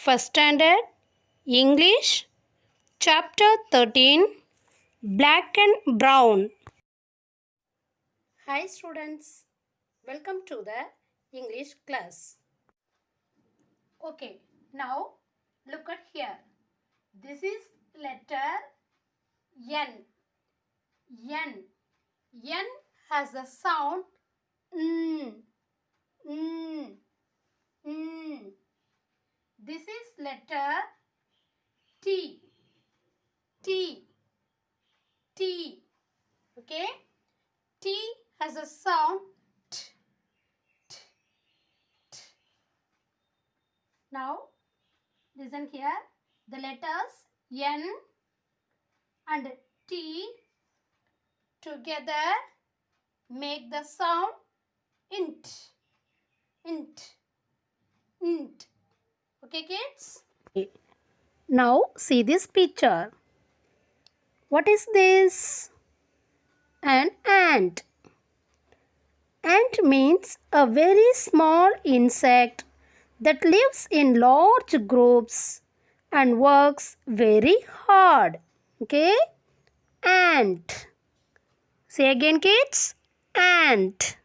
First Standard English Chapter 13 Black and Brown. Hi students, welcome to the English class. Okay, now look at here. This is letter N. N. N has the sound N. N. N. This is letter T. T. T. Okay. T has a sound T. T. T. Now listen here. The letters N and T together make the sound int. Int. Int. Okay, kids? Now see this picture. What is this? An ant. Ant means a very small insect that lives in large groups and works very hard. Okay? Ant. Say again, kids. Ant.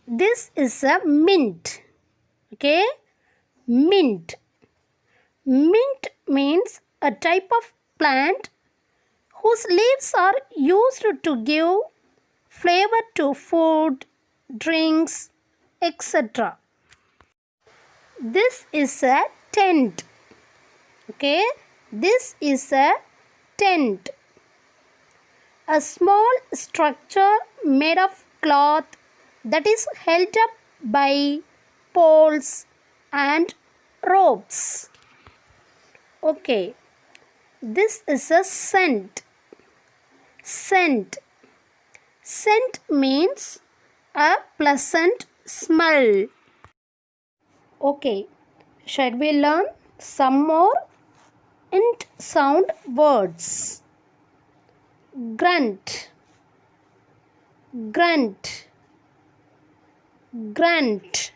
This is a mint. Okay? Mint. Mint means a type of plant whose leaves are used to give flavor to food, drinks, etc. This is a tent. Okay, this is a tent. A small structure made of cloth that is held up by poles and ropes. Okay, this is a scent. Scent. Scent means a pleasant smell. Okay, shall we learn some more int sound words? Grunt. Grunt. Grunt.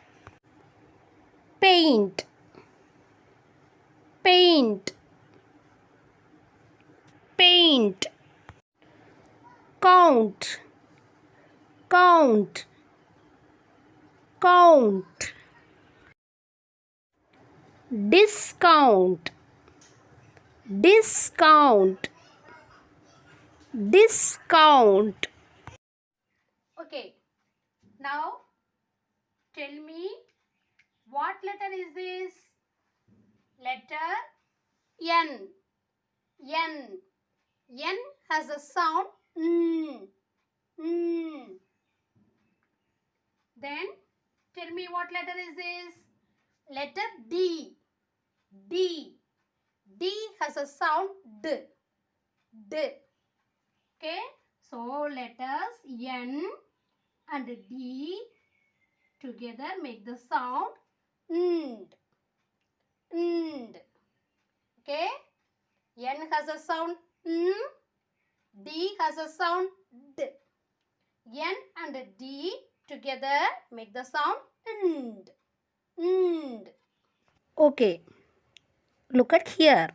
Paint. Paint. Paint. Count. Count. Count. Discount. Discount. Discount. Okay, now tell me what letter is this? Letter N. N. N has a sound N. N. Then tell me what letter is this? Letter D. D. D has a sound D. D. Okay. So letters N and D together make the sound Nd. Nd. Okay. N has a sound N. D has a sound D. N and D together make the sound Nd. Nd. Okay. Look at here.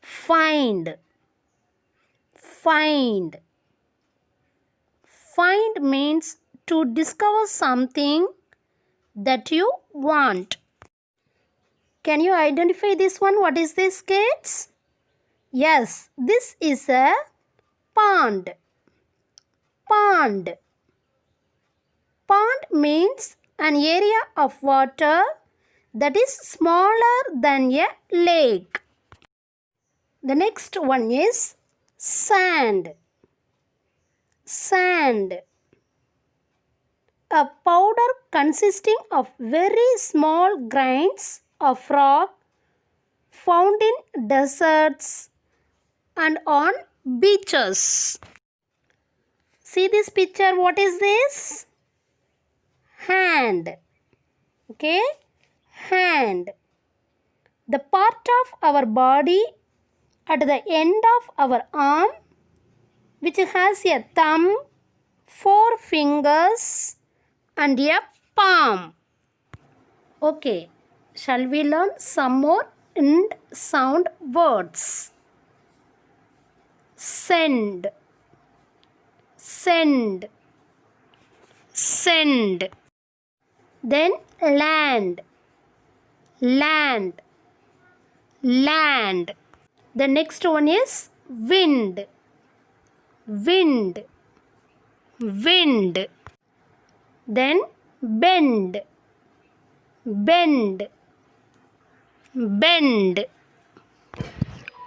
Find. Find. Find means to discover something that you want. Can you identify this one? What is this, kids? Yes, this is a pond. Pond. Pond means an area of water that is smaller than a lake. The next one is sand. Sand. A powder consisting of very small grains of rock found in deserts and on beaches. See this picture, what is this? Hand. Okay, hand. The part of our body at the end of our arm which has a thumb, 4 fingers and a palm. Okay, Shall we learn some more end sound words? Send, send, send. Then land, land, land. The next one is wind, wind, wind. Then bend, bend, bend.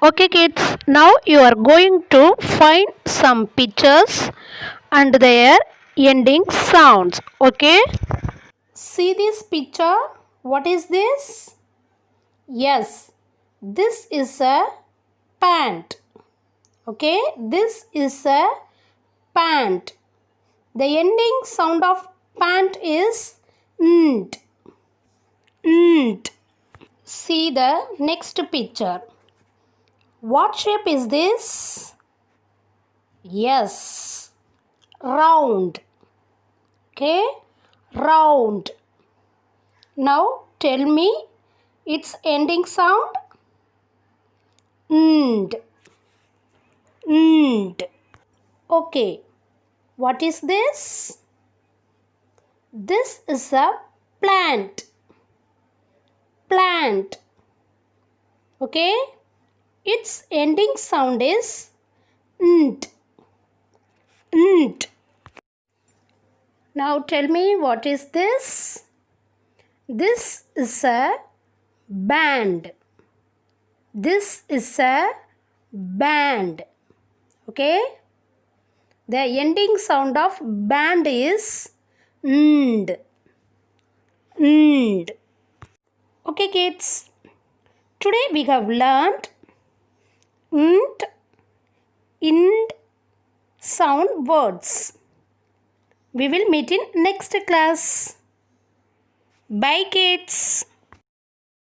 Okay kids, now you are going to find some pictures and their ending sounds. Okay? See this picture. What is this? Yes, this is a pant. Okay, this is a pant. The ending sound of pant is nt. Nt. See the next picture. What shape is this? Yes, round. Okay, round. Now tell me its ending sound. Nd. Nd. Okay, what is this? This is a plant. Plant. Okay, its ending sound is nt. Nt. Now tell me what is this? This is a band. This is a band. Okay? The ending sound of band is nd. Nd. Okay kids. Today we have learned nt, ind sound words. We will meet in next class. Bye kids.